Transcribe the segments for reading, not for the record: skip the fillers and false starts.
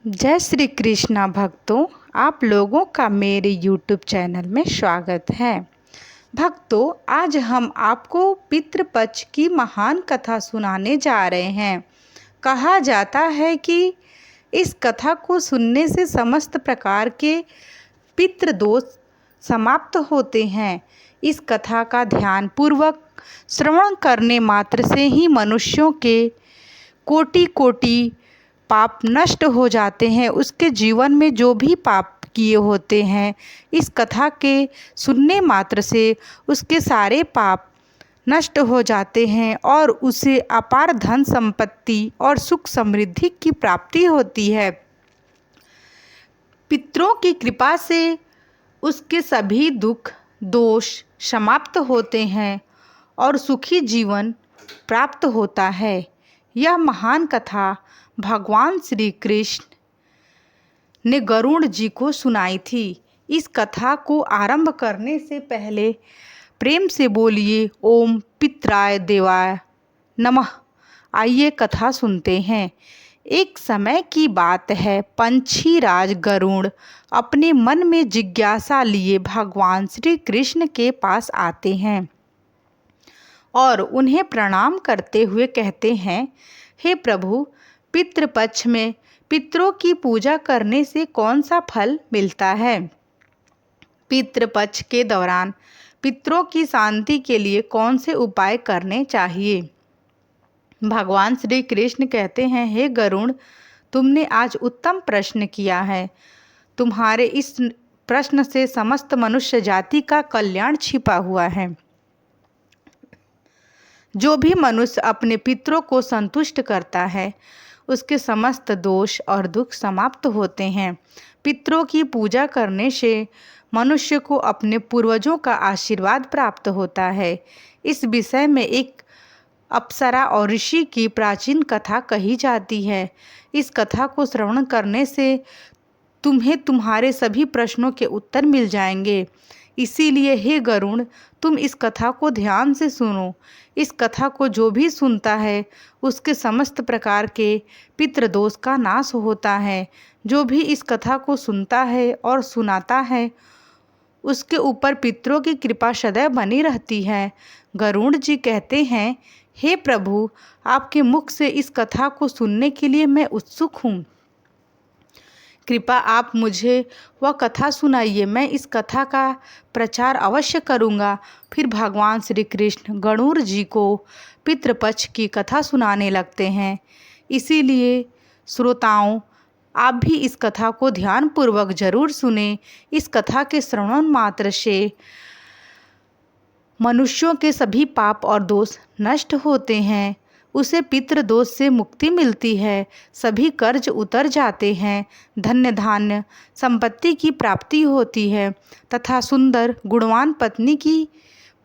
जय श्री कृष्णा भक्तों, आप लोगों का मेरे YouTube चैनल में स्वागत है। भक्तों, आज हम आपको पितृपक्ष की महान कथा सुनाने जा रहे हैं। कहा जाता है कि इस कथा को सुनने से समस्त प्रकार के पितृदोष समाप्त होते हैं। इस कथा का ध्यान पूर्वक श्रवण करने मात्र से ही मनुष्यों के कोटि कोटि पाप नष्ट हो जाते हैं। उसके जीवन में जो भी पाप किए होते हैं, इस कथा के सुनने मात्र से उसके सारे पाप नष्ट हो जाते हैं और उसे अपार धन संपत्ति और सुख समृद्धि की प्राप्ति होती है। पितरों की कृपा से उसके सभी दुख दोष समाप्त होते हैं और सुखी जीवन प्राप्त होता है। यह महान कथा भगवान श्री कृष्ण ने गरुड़ जी को सुनाई थी। इस कथा को आरंभ करने से पहले प्रेम से बोलिए ओम पितराय देवाय नमः। आइए कथा सुनते हैं। एक समय की बात है, पंछी राज गरुड़ अपने मन में जिज्ञासा लिए भगवान श्री कृष्ण के पास आते हैं और उन्हें प्रणाम करते हुए कहते हैं, हे प्रभु, पितृपक्ष में पितरों की पूजा करने से कौन सा फल मिलता है? पितृपक्ष के दौरान पितरों की शांति के लिए कौन से उपाय करने चाहिए? भगवान श्री कृष्ण कहते हैं, हे गरुड़, तुमने आज उत्तम प्रश्न किया है। तुम्हारे इस प्रश्न से समस्त मनुष्य जाति का कल्याण छिपा हुआ है। जो भी मनुष्य अपने पितरों को संतुष्ट करता है, उसके समस्त दोष और दुख समाप्त होते हैं। पितरों की पूजा करने से मनुष्य को अपने पूर्वजों का आशीर्वाद प्राप्त होता है। इस विषय में एक अप्सरा और ऋषि की प्राचीन कथा कही जाती है। इस कथा को श्रवण करने से तुम्हें तुम्हारे सभी प्रश्नों के उत्तर मिल जाएंगे। इसीलिए हे गरुड़, तुम इस कथा को ध्यान से सुनो। इस कथा को जो भी सुनता है, उसके समस्त प्रकार के पितृदोष का नाश होता है। जो भी इस कथा को सुनता है और सुनाता है, उसके ऊपर पितरों की कृपा सदैव बनी रहती है। गरुड़ जी कहते हैं, हे प्रभु, आपके मुख से इस कथा को सुनने के लिए मैं उत्सुक हूँ। कृपा आप मुझे वह कथा सुनाइए, मैं इस कथा का प्रचार अवश्य करूँगा। फिर भगवान श्री कृष्ण गरुड़ जी को पितृपक्ष की कथा सुनाने लगते हैं। इसीलिए श्रोताओं, आप भी इस कथा को ध्यानपूर्वक जरूर सुने। इस कथा के श्रवण मात्र से मनुष्यों के सभी पाप और दोष नष्ट होते हैं। उसे पितृदोष से मुक्ति मिलती है। सभी कर्ज उतर जाते हैं। धन्य धान्य संपत्ति की प्राप्ति होती है तथा सुंदर गुणवान पत्नी की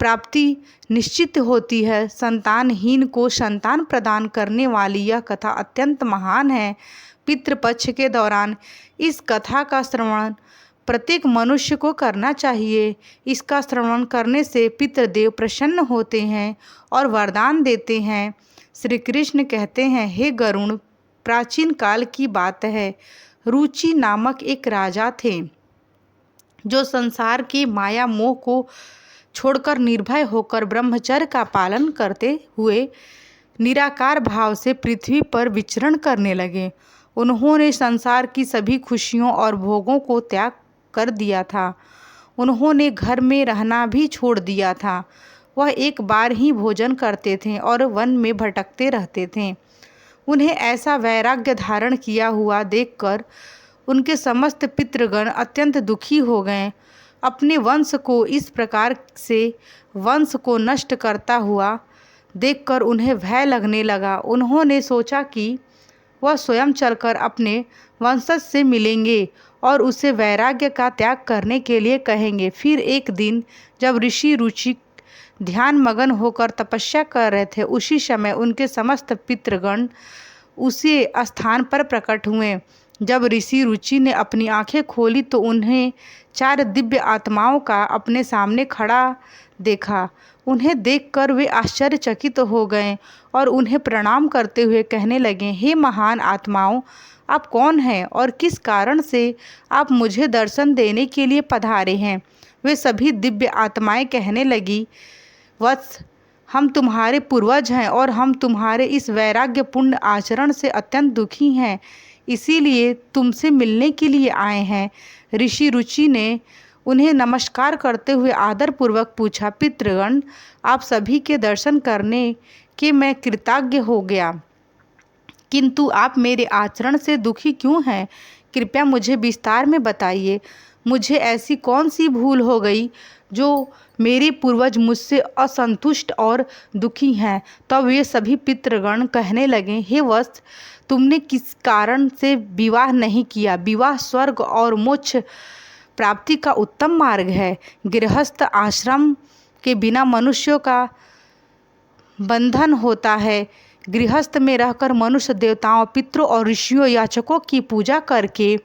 प्राप्ति निश्चित होती है। संतानहीन को संतान प्रदान करने वाली यह कथा अत्यंत महान है। पितृपक्ष के दौरान इस कथा का श्रवण प्रत्येक मनुष्य को करना चाहिए। इसका श्रवण करने से पितृदेव प्रसन्न होते हैं और वरदान देते हैं। श्री कृष्ण कहते हैं, हे गरुड़, प्राचीन काल की बात है। रुचि नामक एक राजा थे जो संसार की माया मोह को छोड़कर निर्भय होकर ब्रह्मचर्य का पालन करते हुए निराकार भाव से पृथ्वी पर विचरण करने लगे। उन्होंने संसार की सभी खुशियों और भोगों को त्याग कर दिया था। उन्होंने घर में रहना भी छोड़ दिया था। वह एक बार ही भोजन करते थे और वन में भटकते रहते थे। उन्हें ऐसा वैराग्य धारण किया हुआ देखकर उनके समस्त पितृगण अत्यंत दुखी हो गए। अपने वंश को इस प्रकार से वंश को नष्ट करता हुआ देखकर उन्हें भय लगने लगा। उन्होंने सोचा कि वह स्वयं चलकर अपने वंशज से मिलेंगे और उसे वैराग्य का त्याग करने के लिए कहेंगे। फिर एक दिन जब ऋषि रुचि ध्यान मगन होकर तपस्या कर रहे थे, उसी समय उनके समस्त पितृगण उसी स्थान पर प्रकट हुए जब ऋषि रुचि ने अपनी आंखें खोली तो उन्हें 4 दिव्य आत्माओं का अपने सामने खड़ा देखा। उन्हें देखकर वे आश्चर्यचकित हो गए और उन्हें प्रणाम करते हुए कहने लगे, हे महान आत्माओं, आप कौन हैं और किस कारण से आप मुझे दर्शन देने के लिए पधारे हैं। वे सभी दिव्य आत्माएं कहने लगी, वत्स, हम तुम्हारे पूर्वज हैं और हम तुम्हारे इस वैराग्यपूर्ण आचरण से अत्यंत दुखी हैं, इसीलिए तुमसे मिलने के लिए आए हैं। ऋषि रुचि ने उन्हें नमस्कार करते हुए आदरपूर्वक पूछा, पितृगण, आप सभी के दर्शन करने के मैं कृतज्ञ हो गया, किंतु आप मेरे आचरण से दुखी क्यों हैं? कृपया मुझे विस्तार में बताइए। मुझे ऐसी कौन सी भूल हो गई जो मेरे पूर्वज मुझसे असंतुष्ट और दुखी हैं। तब ये सभी पितृगण कहने लगे, हे वत्स, तुमने किस कारण से विवाह नहीं किया? विवाह स्वर्ग और मोक्ष प्राप्ति का उत्तम मार्ग है। गृहस्थ आश्रम के बिना मनुष्यों का बंधन होता है। गृहस्थ में रहकर मनुष्य देवताओं, पितरों और ऋषियों, याचकों की पूजा करके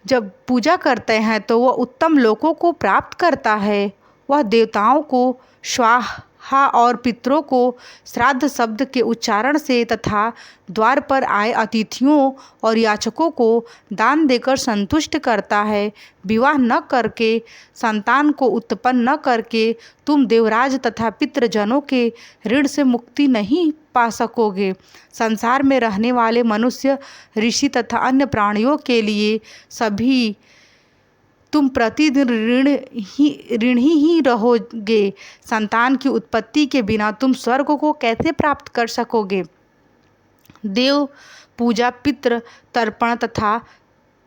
जब पूजा करते हैं तो वह उत्तम लोकों को प्राप्त करता है। वह देवताओं को स्वाहा और पितरों को श्राद्ध शब्द के उच्चारण से तथा द्वार पर आए अतिथियों और याचकों को दान देकर संतुष्ट करता है। विवाह न करके, संतान को उत्पन्न न करके तुम देवराज तथा पितृजनों के ऋण से मुक्ति नहीं पा सकोगे। संसार में रहने वाले मनुष्य, ऋषि तथा अन्य प्राणियों के लिए सभी तुम प्रतिदिन ऋणी ही रहोगे। संतान की उत्पत्ति के बिना तुम स्वर्ग को कैसे प्राप्त कर सकोगे? देव पूजा, पितृ तर्पण तथा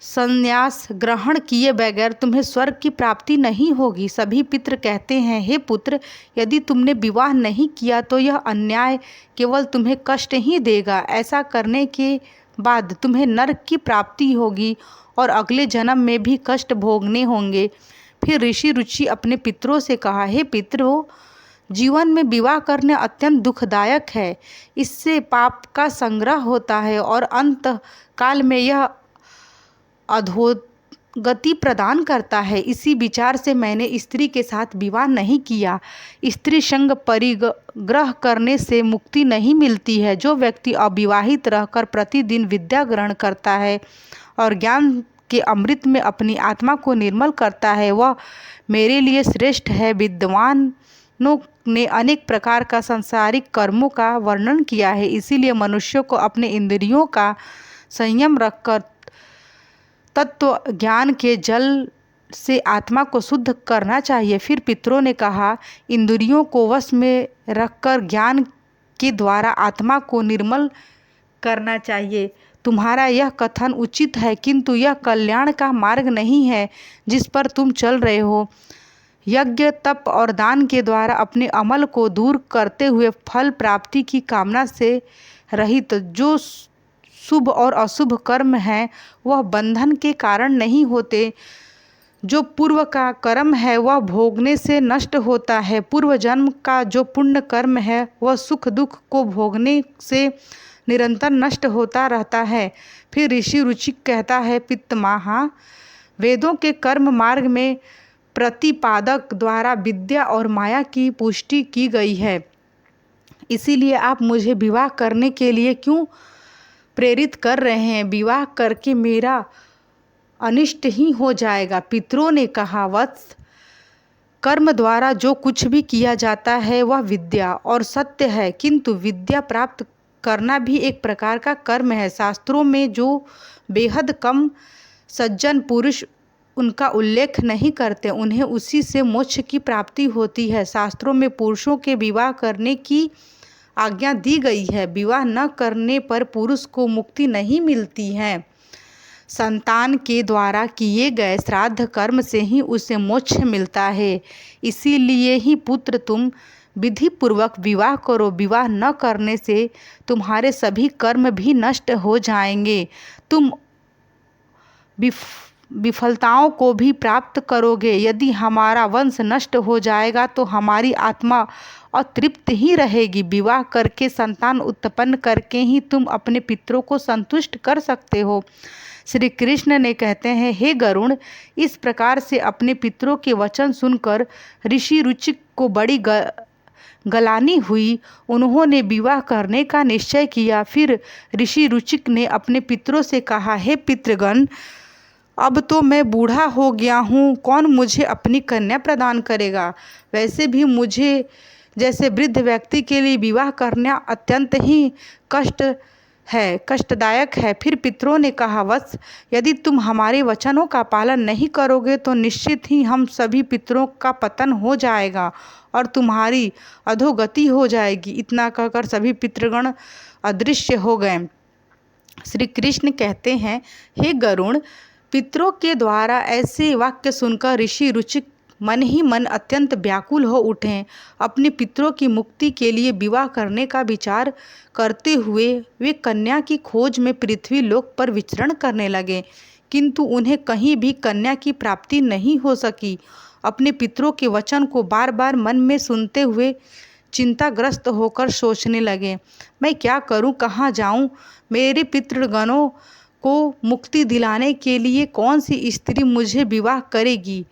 संन्यास ग्रहण किए बगैर तुम्हें स्वर्ग की प्राप्ति नहीं होगी। सभी पितृ कहते हैं, हे पुत्र, यदि तुमने विवाह नहीं किया तो यह अन्याय केवल तुम्हें कष्ट ही देगा। ऐसा करने के बाद तुम्हें नरक की प्राप्ति होगी और अगले जन्म में भी कष्ट भोगने होंगे। फिर ऋषि रुचि अपने पितरों से कहा, हे पितरों, जीवन में विवाह करना अत्यंत दुखदायक है। इससे पाप का संग्रह होता है और अंत काल में यह अधोगति प्रदान करता है। इसी विचार से मैंने स्त्री के साथ विवाह नहीं किया। स्त्री संग परिग्रह करने से मुक्ति नहीं मिलती है। जो व्यक्ति अविवाहित रहकर प्रतिदिन विद्या ग्रहण करता है और ज्ञान के अमृत में अपनी आत्मा को निर्मल करता है, वह मेरे लिए श्रेष्ठ है। विद्वानों ने अनेक प्रकार का सांसारिक कर्मों का वर्णन किया है, इसीलिए मनुष्यों को अपने इंद्रियों का संयम रखकर तत्व ज्ञान के जल से आत्मा को शुद्ध करना चाहिए। फिर पितरों ने कहा, इंद्रियों को वश में रखकर ज्ञान के द्वारा आत्मा को निर्मल करना चाहिए। तुम्हारा यह कथन उचित है, किंतु यह कल्याण का मार्ग नहीं है जिस पर तुम चल रहे हो। यज्ञ, तप और दान के द्वारा अपने अमल को दूर करते हुए फल प्राप्ति की कामना से रहित जो शुभ और अशुभ कर्म है वह बंधन के कारण नहीं होते। जो पूर्व का कर्म है वह भोगने से नष्ट होता है। पूर्व जन्म का जो पुण्य कर्म है वह सुख दुख को भोगने से निरंतर नष्ट होता रहता है। फिर ऋषि रुचि कहता है, पितामहा, वेदों के कर्म मार्ग में प्रतिपादक द्वारा विद्या और माया की पुष्टि की गई है, इसीलिए आप मुझे विवाह करने के लिए क्यों प्रेरित कर रहे हैं? विवाह करके मेरा अनिष्ट ही हो जाएगा। पितरों ने कहा, वत्स, कर्म द्वारा जो कुछ भी किया जाता है वह विद्या और सत्य है, किंतु विद्या प्राप्त करना भी एक प्रकार का कर्म है। शास्त्रों में जो बेहद कम सज्जन पुरुष उनका उल्लेख नहीं करते, उन्हें उसी से मोक्ष की प्राप्ति होती है। शास्त्रों में पुरुषों के विवाह करने की आज्ञा दी गई है। विवाह न करने पर पुरुष को मुक्ति नहीं मिलती है। संतान के द्वारा किए गए श्राद्ध कर्म से ही उसे मोक्ष मिलता है। इसीलिए ही पुत्र, तुम विधि पूर्वक विवाह करो। विवाह न करने से तुम्हारे सभी कर्म भी नष्ट हो जाएंगे। तुम विफलताओं को भी प्राप्त करोगे। यदि हमारा वंश नष्ट हो जाएगा तो हमारी आत्मा और तृप्त ही रहेगी। विवाह करके संतान उत्पन्न करके ही तुम अपने पितरों को संतुष्ट कर सकते हो। श्री कृष्ण ने कहते हैं, हे गरुण, इस प्रकार से अपने पितरों के वचन सुनकर ऋषि रुचिक को बड़ी गलानी हुई। उन्होंने विवाह करने का निश्चय किया। फिर ऋषि रुचिक ने अपने पितरों से कहा, हे पितृगण, अब तो मैं बूढ़ा हो गया हूँ, कौन मुझे अपनी कन्या प्रदान करेगा? वैसे भी मुझे जैसे वृद्ध व्यक्ति के लिए विवाह करना अत्यंत ही कष्टदायक है। फिर पितरों ने कहा, वत्स, यदि तुम हमारे वचनों का पालन नहीं करोगे तो निश्चित ही हम सभी पितरों का पतन हो जाएगा और तुम्हारी अधोगति हो जाएगी। इतना कहकर सभी पितृगण अदृश्य हो गए। श्री कृष्ण कहते हैं, हे गरुण, पितरों के द्वारा ऐसे वाक्य सुनकर ऋषि रुचिक मन ही मन अत्यंत व्याकुल हो उठे। अपने पितरों की मुक्ति के लिए विवाह करने का विचार करते हुए वे कन्या की खोज में पृथ्वी लोक पर विचरण करने लगे, किंतु उन्हें कहीं भी कन्या की प्राप्ति नहीं हो सकी। अपने पितरों के वचन को बार बार मन में सुनते हुए चिंताग्रस्त होकर सोचने लगे, मैं क्या करूं, कहाँ जाऊं? मेरे पितृगणों को मुक्ति दिलाने के लिए कौन सी स्त्री मुझे विवाह करेगी?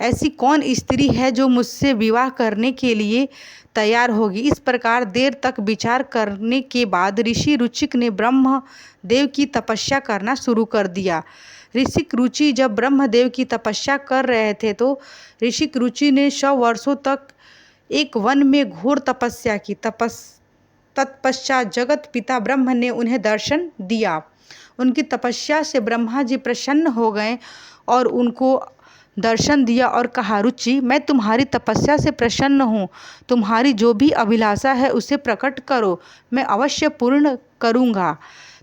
ऐसी कौन स्त्री है जो मुझसे विवाह करने के लिए तैयार होगी? इस प्रकार देर तक विचार करने के बाद ऋषि रुचिक ने ब्रह्म देव की तपस्या करना शुरू कर दिया। ऋषि रुचि जब ब्रह्मदेव की तपस्या कर रहे थे तो ऋषि रुचि ने 100 वर्षों तक एक वन में घोर तपस्या की। तत्पश्चात जगत पिता ब्रह्म ने उन्हें दर्शन दिया। उनकी तपस्या से ब्रह्मा जी प्रसन्न हो गए और उनको दर्शन दिया और कहा, रुचि, मैं तुम्हारी तपस्या से प्रसन्न हूँ, तुम्हारी जो भी अभिलाषा है उसे प्रकट करो, मैं अवश्य पूर्ण करूँगा।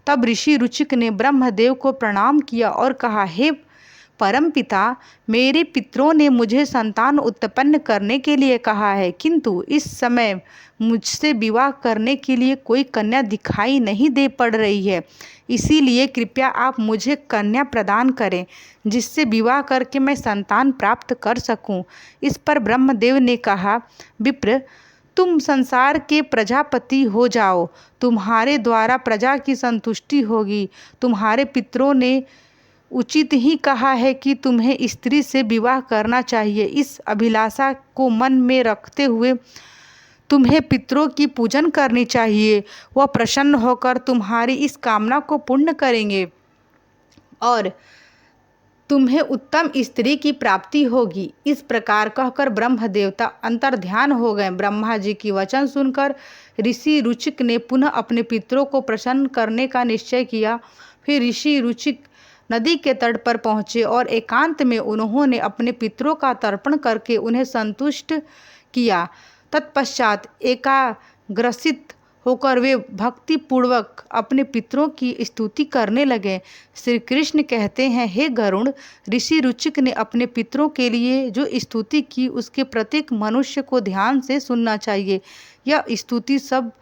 तब ऋषि रुचिक ने ब्रह्मदेव को प्रणाम किया और कहा, हे परमपिता, मेरे पितरों ने मुझे संतान उत्पन्न करने के लिए कहा है, किंतु इस समय मुझसे विवाह करने के लिए कोई कन्या दिखाई नहीं दे पड़ रही है। इसीलिए कृपया आप मुझे कन्या प्रदान करें, जिससे विवाह करके मैं संतान प्राप्त कर सकूं। इस पर ब्रह्मदेव ने कहा, विप्र, तुम संसार के प्रजापति हो जाओ, तुम्हारे द्वारा प्रजा की संतुष्टि होगी। तुम्हारे पितरों ने उचित ही कहा है कि तुम्हें स्त्री से विवाह करना चाहिए। इस अभिलाषा को मन में रखते हुए तुम्हें पितरों की पूजन करनी चाहिए। वह प्रसन्न होकर तुम्हारी इस कामना को पूर्ण करेंगे और तुम्हें उत्तम स्त्री की प्राप्ति होगी। इस प्रकार कहकर ब्रह्म देवता अंतर्ध्यान हो गए। ब्रह्मा जी की वचन सुनकर ऋषि रुचिक ने पुनः अपने पितरों को प्रसन्न करने का निश्चय किया। फिर ऋषि रुचिक नदी के तट पर पहुँचे और एकांत में उन्होंने अपने पितरों का तर्पण करके उन्हें संतुष्ट किया। तत्पश्चात एकाग्रसित होकर वे भक्ति पूर्वक अपने पितरों की स्तुति करने लगे। श्री कृष्ण कहते हैं, हे गरुण, ऋषि रुचिक ने अपने पितरों के लिए जो स्तुति की उसके प्रत्येक मनुष्य को ध्यान से सुनना चाहिए। यह स्तुति सब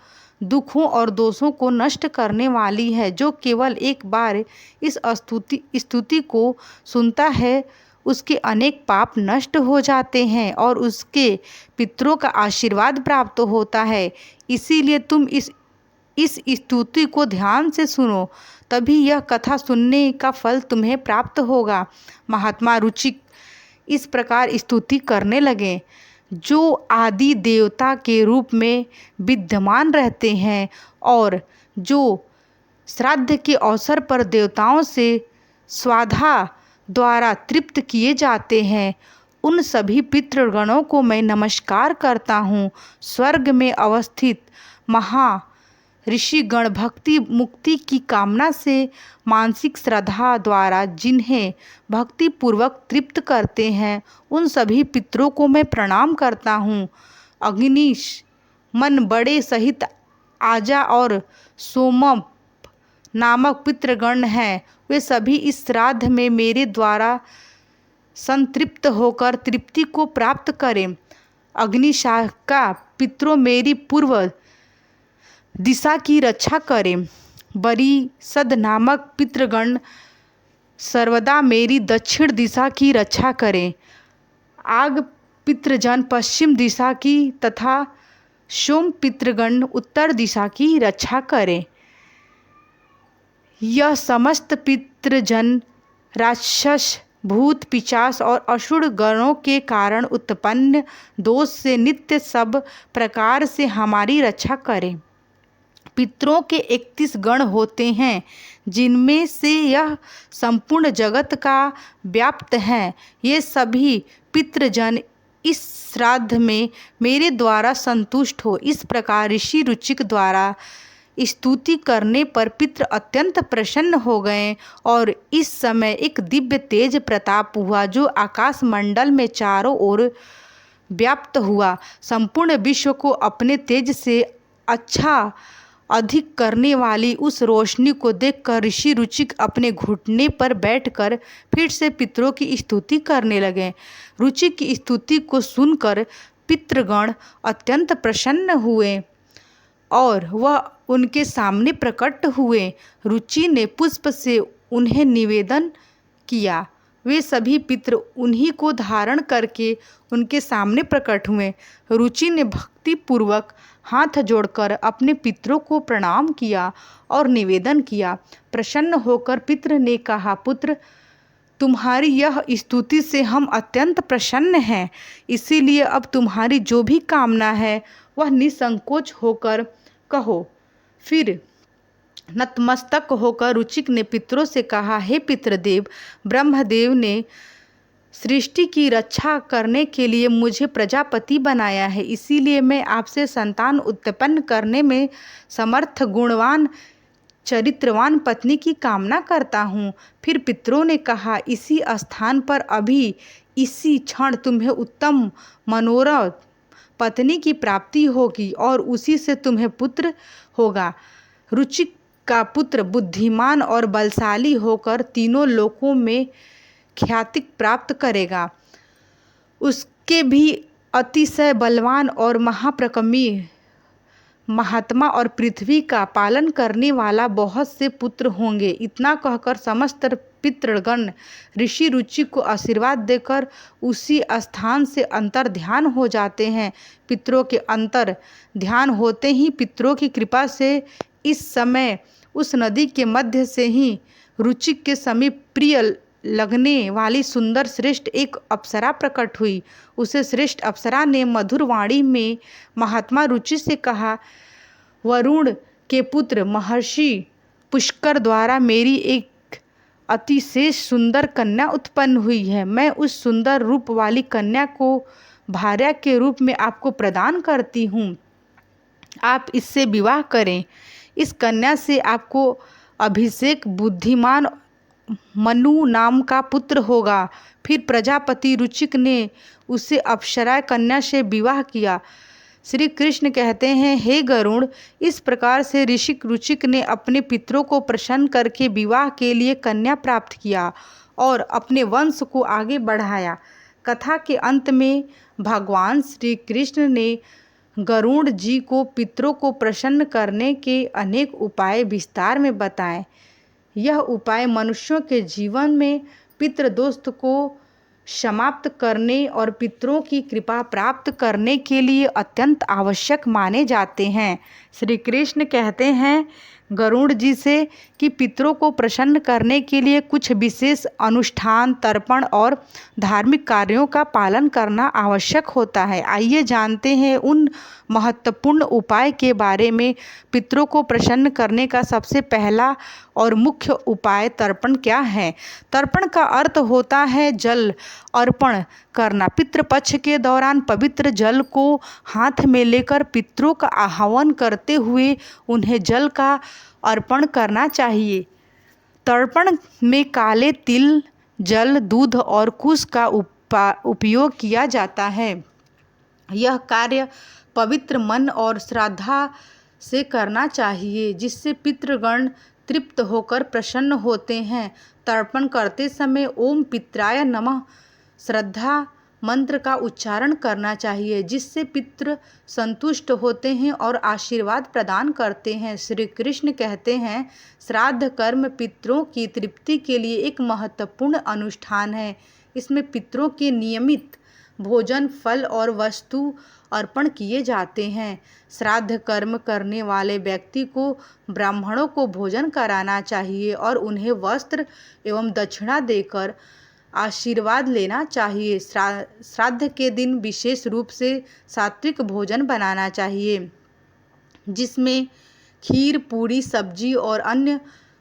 दुखों और दोषों को नष्ट करने वाली है। जो केवल एक बार इस स्तुति को सुनता है उसके अनेक पाप नष्ट हो जाते हैं और उसके पितरों का आशीर्वाद प्राप्त होता है। इसीलिए तुम इस स्तुति को ध्यान से सुनो, तभी यह कथा सुनने का फल तुम्हें प्राप्त होगा। महात्मा रुचिक इस प्रकार स्तुति करने लगे, जो आदि देवता के रूप में विद्यमान रहते हैं और जो श्राद्ध के अवसर पर देवताओं से स्वाधा द्वारा तृप्त किए जाते हैं, उन सभी पितृगणों को मैं नमस्कार करता हूँ। स्वर्ग में अवस्थित महा ऋषिगण भक्ति मुक्ति की कामना से मानसिक श्रद्धा द्वारा जिन्हें भक्ति पूर्वक तृप्त करते हैं, उन सभी पितरों को मैं प्रणाम करता हूँ। अग्निश, मन बड़े सहित आजा और सोमप नामक पितृगण हैं। वे सभी इस श्राद्ध में मेरे द्वारा संतृप्त होकर तृप्ति को प्राप्त करें। अग्निशाखा पितरों मेरी पूर्व दिशा की रक्षा करें। बरीसद नामक पितृगण सर्वदा मेरी दक्षिण दिशा की रक्षा करें। आग पितृजन पश्चिम दिशा की तथा सोम पितृगण उत्तर दिशा की रक्षा करें। यह समस्त पितृजन राक्षस, भूत, पिशाच और असुर गणों के कारण उत्पन्न दोष से नित्य सब प्रकार से हमारी रक्षा करें। पितरों के 31 गण होते हैं, जिनमें से यह संपूर्ण जगत का व्याप्त है। ये सभी पितृजन इस श्राद्ध में मेरे द्वारा संतुष्ट हो। इस प्रकार ऋषि रुचिक द्वारा स्तुति करने पर पितृ अत्यंत प्रसन्न हो गए और इस समय एक दिव्य तेज प्रताप हुआ जो आकाश मंडल में चारों ओर व्याप्त हुआ। संपूर्ण विश्व को अपने तेज से अच्छा अधिक करने वाली उस रोशनी को देखकर ऋषि रुचिक अपने घुटने पर बैठकर फिर से पितरों की स्तुति करने लगे। रुचिक की स्तुति को सुनकर पितृगण अत्यंत प्रसन्न हुए और वह उनके सामने प्रकट हुए। रुचि ने पुष्प से उन्हें निवेदन किया। वे सभी पितृ उन्हीं को धारण करके उनके सामने प्रकट हुए। रुचि ने भक्तिपूर्वक हाथ जोड़कर अपने पितरों को प्रणाम किया और निवेदन किया। प्रसन्न होकर पितृ ने कहा, पुत्र, तुम्हारी यह स्तुति से हम अत्यंत प्रसन्न हैं, इसीलिए अब तुम्हारी जो भी कामना है वह निसंकोच होकर कहो। फिर नतमस्तक होकर रुचिक ने पितरों से कहा, हे पितृदेव, ब्रह्मदेव ने सृष्टि की रक्षा करने के लिए मुझे प्रजापति बनाया है, इसीलिए मैं आपसे संतान उत्पन्न करने में समर्थ गुणवान चरित्रवान पत्नी की कामना करता हूँ। फिर पितरों ने कहा, इसी स्थान पर अभी इसी क्षण तुम्हें उत्तम मनोरथ पत्नी की प्राप्ति होगी और उसी से तुम्हें पुत्र होगा। रुचिक का पुत्र बुद्धिमान और बलशाली होकर तीनों लोकों में ख्याति प्राप्त करेगा। उसके भी अतिशय बलवान और महाप्रकमी महात्मा और पृथ्वी का पालन करने वाला बहुत से पुत्र होंगे। इतना कहकर समस्त पितृगण ऋषि रुचि को आशीर्वाद देकर उसी स्थान से अंतर ध्यान हो जाते हैं। पितरों के अंतर ध्यान होते ही पितरों की कृपा से इस समय उस नदी के मध्य से ही रुचि के समीप प्रिय लगने वाली सुंदर श्रेष्ठ एक अप्सरा प्रकट हुई। उसे श्रेष्ठ अप्सरा ने मधुर वाणी में महात्मा रुचि से कहा, वरुण के पुत्र महर्षि पुष्कर द्वारा मेरी एक अतिशय सुंदर कन्या उत्पन्न हुई है। मैं उस सुंदर रूप वाली कन्या को भार्या के रूप में आपको प्रदान करती हूँ। आप इससे विवाह करें। इस कन्या से आपको अभिषेक बुद्धिमान मनु नाम का पुत्र होगा। फिर प्रजापति रुचिक ने उसे अप्सरा कन्या से विवाह किया। श्री कृष्ण कहते हैं, हे गरुड़, इस प्रकार से ऋषि रुचिक ने अपने पितरों को प्रसन्न करके विवाह के लिए कन्या प्राप्त किया और अपने वंश को आगे बढ़ाया। कथा के अंत में भगवान श्री कृष्ण ने गरुड़ जी को पितरों को प्रसन्न करने के अनेक उपाय विस्तार में बताए। यह उपाय मनुष्यों के जीवन में पितृदोष को समाप्त करने और पितरों की कृपा प्राप्त करने के लिए अत्यंत आवश्यक माने जाते हैं। श्री कृष्ण कहते हैं गरुड़ जी से कि पितरों को प्रसन्न करने के लिए कुछ विशेष अनुष्ठान, तर्पण और धार्मिक कार्यों का पालन करना आवश्यक होता है। आइए जानते हैं उन महत्वपूर्ण उपाय के बारे में। पितरों को प्रसन्न करने का सबसे पहला और मुख्य उपाय तर्पण क्या है? तर्पण का अर्थ होता है जल अर्पण करना। पितृपक्ष के दौरान पवित्र जल को हाथ में लेकर पितरों का आह्वान करते हुए उन्हें जल का अर्पण करना चाहिए। तर्पण में काले तिल, जल, दूध और कुश का उपयोग किया जाता है। यह कार्य पवित्र मन और श्रद्धा से करना चाहिए, जिससे पितृगण तृप्त होकर प्रसन्न होते हैं। तर्पण करते समय ओम पित्राय नमः श्रद्धा मंत्र का उच्चारण करना चाहिए, जिससे पितृ संतुष्ट होते हैं और आशीर्वाद प्रदान करते हैं। श्री कृष्ण कहते हैं, श्राद्ध कर्म पितरों की तृप्ति के लिए एक महत्वपूर्ण अनुष्ठान है। इसमें पितरों के नियमित भोजन, फल और वस्तु अर्पण किए जाते हैं। श्राद्ध कर्म करने वाले व्यक्ति को ब्राह्मणों को भोजन कराना चाहिए और उन्हें वस्त्र एवं दक्षिणा देकर आशीर्वाद लेना चाहिए। श्राद्ध के दिन विशेष रूप से सात्विक भोजन बनाना चाहिए, जिसमें खीर, पूरी, सब्जी और अन्य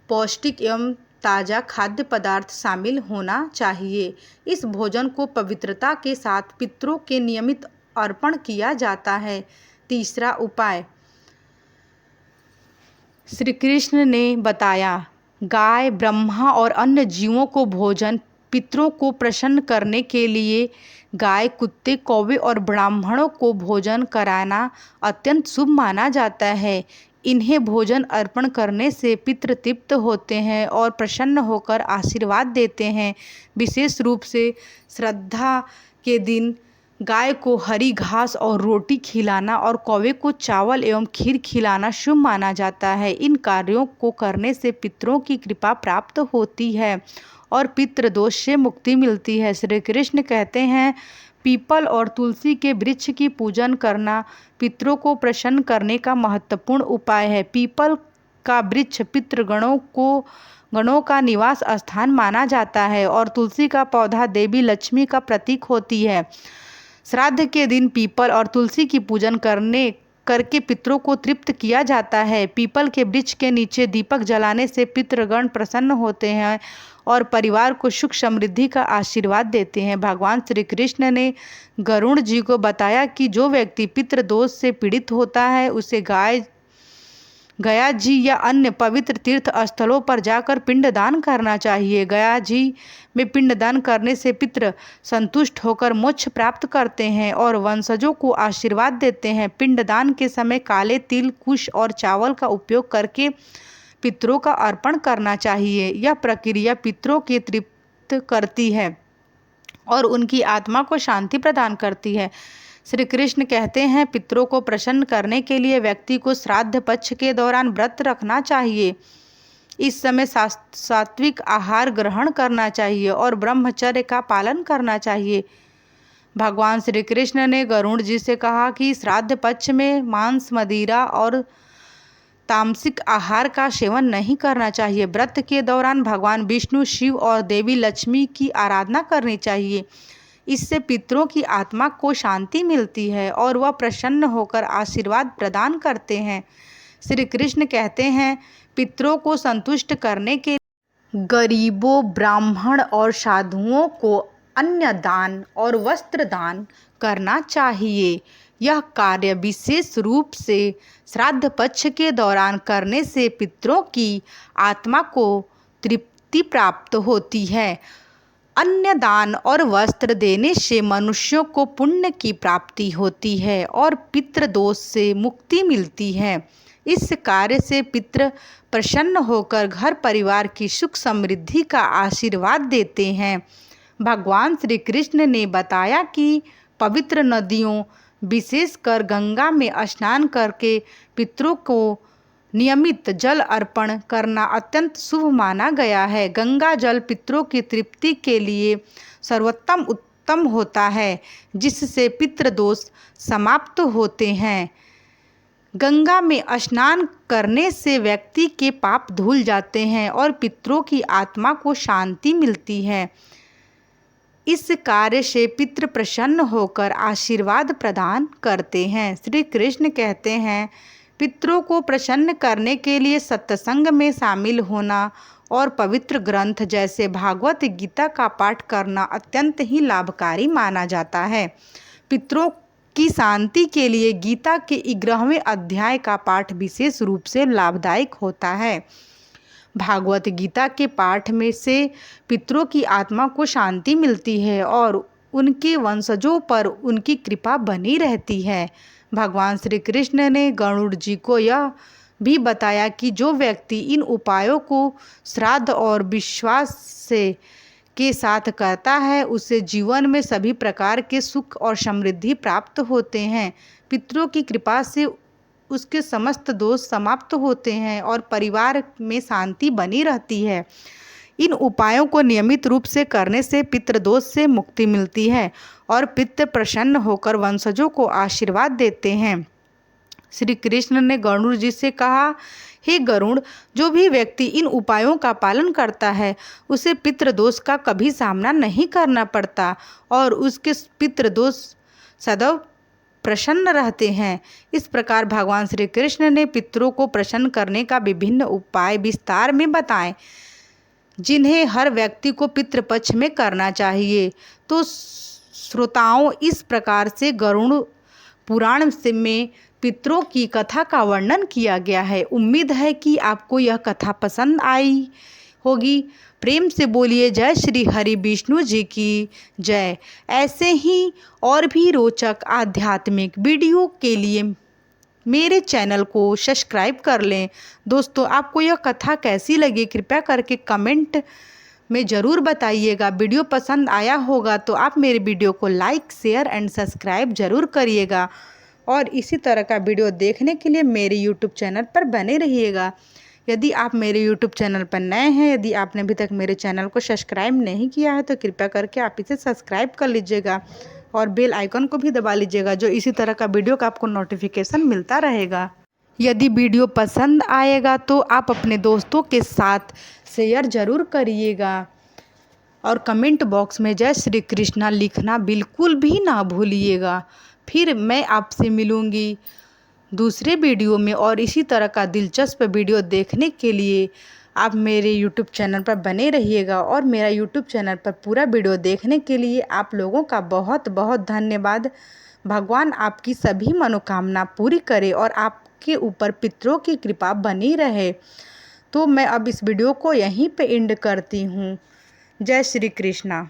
पौष्टिक एवं ताज़ा खाद्य पदार्थ शामिल होना चाहिए। इस भोजन को पवित्रता के साथ पितरों के नियमित अर्पण किया जाता है। तीसरा उपाय श्री कृष्ण ने बताया, गाय, ब्रह्मा और अन्य जीवों को भोजन। पितरों को प्रसन्न करने के लिए गाय, कुत्ते, कौवे और ब्राह्मणों को भोजन कराना अत्यंत शुभ माना जाता है। इन्हें भोजन अर्पण करने से पितृ तृप्त होते हैं और प्रसन्न होकर आशीर्वाद देते हैं। विशेष रूप से श्राद्ध के दिन गाय को हरी घास और रोटी खिलाना और कौवे को चावल एवं खीर खिलाना शुभ माना जाता है। इन कार्यों को करने से पितरों की कृपा प्राप्त होती है और पितृदोष से मुक्ति मिलती है। श्री कृष्ण कहते हैं, पीपल और तुलसी के वृक्ष की पूजन करना पितरों को प्रसन्न करने का महत्वपूर्ण उपाय है। पीपल का वृक्ष पितृगणों का निवास स्थान माना जाता है और तुलसी का पौधा देवी लक्ष्मी का प्रतीक होती है। श्राद्ध के दिन पीपल और तुलसी की पूजन करके पितरों को तृप्त किया जाता है। पीपल के वृक्ष के नीचे दीपक जलाने से पितृगण प्रसन्न होते हैं और परिवार को सुख समृद्धि का आशीर्वाद देते हैं। भगवान श्री कृष्ण ने गरुड़ जी को बताया कि जो व्यक्ति पितृदोष से पीड़ित होता है उसे गया जी या अन्य पवित्र तीर्थ स्थलों पर जाकर पिंडदान करना चाहिए। गया जी में पिंडदान करने से पितृ संतुष्ट होकर मोक्ष प्राप्त करते हैं और वंशजों को आशीर्वाद देते हैं। पिंडदान के समय काले तिल, कुश और चावल का उपयोग करके पितरों का अर्पण करना चाहिए। यह प्रक्रिया पितरों की तृप्त करती है और उनकी आत्मा को शांति प्रदान करती है। श्री कृष्ण कहते हैं, पितरों को प्रसन्न करने के लिए व्यक्ति को श्राद्ध पक्ष के दौरान व्रत रखना चाहिए। इस समय सात्विक आहार ग्रहण करना चाहिए और ब्रह्मचर्य का पालन करना चाहिए। भगवान श्री कृष्ण ने गरुड़ जी से कहा कि श्राद्ध पक्ष में मांस, मदिरा और तामसिक आहार का सेवन नहीं करना चाहिए। व्रत के दौरान भगवान विष्णु, शिव और देवी लक्ष्मी की आराधना करनी चाहिए। इससे पितरों की आत्मा को शांति मिलती है और वह प्रसन्न होकर आशीर्वाद प्रदान करते हैं। श्री कृष्ण कहते हैं, पितरों को संतुष्ट करने के गरीबों, ब्राह्मण और साधुओं को अन्न दान और वस्त्र दान करना चाहिए। यह कार्य विशेष रूप से श्राद्ध पक्ष के दौरान करने से पितरों की आत्मा को तृप्ति प्राप्त होती है। अन्न दान और वस्त्र देने से मनुष्यों को पुण्य की प्राप्ति होती है और पितृदोष से मुक्ति मिलती है। इस कार्य से पितृ प्रसन्न होकर घर परिवार की सुख समृद्धि का आशीर्वाद देते हैं। भगवान श्री कृष्ण ने बताया कि पवित्र नदियों, विशेषकर गंगा में स्नान करके पितरों को नियमित जल अर्पण करना अत्यंत शुभ माना गया है। गंगा जल पितरों की तृप्ति के लिए सर्वोत्तम होता है, जिससे पितृदोष समाप्त होते हैं। गंगा में स्नान करने से व्यक्ति के पाप धुल जाते हैं और पितरों की आत्मा को शांति मिलती है। इस कार्य से पितृ प्रसन्न होकर आशीर्वाद प्रदान करते हैं। श्री कृष्ण कहते हैं, पितरों को प्रसन्न करने के लिए सत्संग में शामिल होना और पवित्र ग्रंथ जैसे भागवत गीता का पाठ करना अत्यंत ही लाभकारी माना जाता है। पितरों की शांति के लिए गीता के 11वें अध्याय का पाठ विशेष रूप से लाभदायक होता है। भागवत गीता के पाठ में से पितरों की आत्मा को शांति मिलती है और उनके वंशजों पर उनकी कृपा बनी रहती है। भगवान श्री कृष्ण ने गरुड़ जी को यह भी बताया कि जो व्यक्ति इन उपायों को श्रद्धा और विश्वास के साथ करता है उसे जीवन में सभी प्रकार के सुख और समृद्धि प्राप्त होते हैं। पितरों की कृपा से उसके समस्त दोष समाप्त होते हैं और परिवार में शांति बनी रहती है। इन उपायों को नियमित रूप से करने से पितृदोष से मुक्ति मिलती है और पितृ प्रसन्न होकर वंशजों को आशीर्वाद देते हैं। श्री कृष्ण ने गरुड़ जी से कहा, हे गरुड़, जो भी व्यक्ति इन उपायों का पालन करता है उसे पितृदोष का कभी सामना नहीं करना पड़ता और उसके पितृदोष सदैव प्रसन्न रहते हैं। इस प्रकार भगवान श्री कृष्ण ने पितरों को प्रसन्न करने का विभिन्न उपाय विस्तार में बताए, जिन्हें हर व्यक्ति को पितृपक्ष में करना चाहिए। तो श्रोताओं, इस प्रकार से गरुड़ पुराण में पितरों की कथा का वर्णन किया गया है। उम्मीद है कि आपको यह कथा पसंद आई होगी। प्रेम से बोलिए जय श्री हरि विष्णु जी की जय। ऐसे ही और भी रोचक आध्यात्मिक वीडियो के लिए मेरे चैनल को सब्सक्राइब कर लें। दोस्तों, आपको यह कथा कैसी लगी कृपया करके कमेंट में ज़रूर बताइएगा। वीडियो पसंद आया होगा तो आप मेरे वीडियो को लाइक, शेयर एंड सब्सक्राइब ज़रूर करिएगा और इसी तरह का वीडियो देखने के लिए मेरे यूट्यूब चैनल पर बने रहिएगा। यदि आप मेरे यूट्यूब चैनल पर नए हैं, यदि आपने अभी तक मेरे चैनल को सब्सक्राइब नहीं किया है तो कृपया करके आप इसे सब्सक्राइब कर लीजिएगा और बेल आइकन को भी दबा लीजिएगा, जो इसी तरह का वीडियो का आपको नोटिफिकेशन मिलता रहेगा। यदि वीडियो पसंद आएगा तो आप अपने दोस्तों के साथ शेयर ज़रूर करिएगा और कमेंट बॉक्स में जय श्री कृष्णा लिखना बिल्कुल भी ना भूलिएगा। फिर मैं आपसे मिलूँगी दूसरे वीडियो में और इसी तरह का दिलचस्प वीडियो देखने के लिए आप मेरे यूट्यूब चैनल पर बने रहिएगा और मेरा यूट्यूब चैनल पर पूरा वीडियो देखने के लिए आप लोगों का बहुत बहुत धन्यवाद। भगवान आपकी सभी मनोकामना पूरी करे और आपके ऊपर पितरों की कृपा बनी रहे। तो मैं अब इस वीडियो को यहीं पे एंड करती हूँ। जय श्री कृष्णा।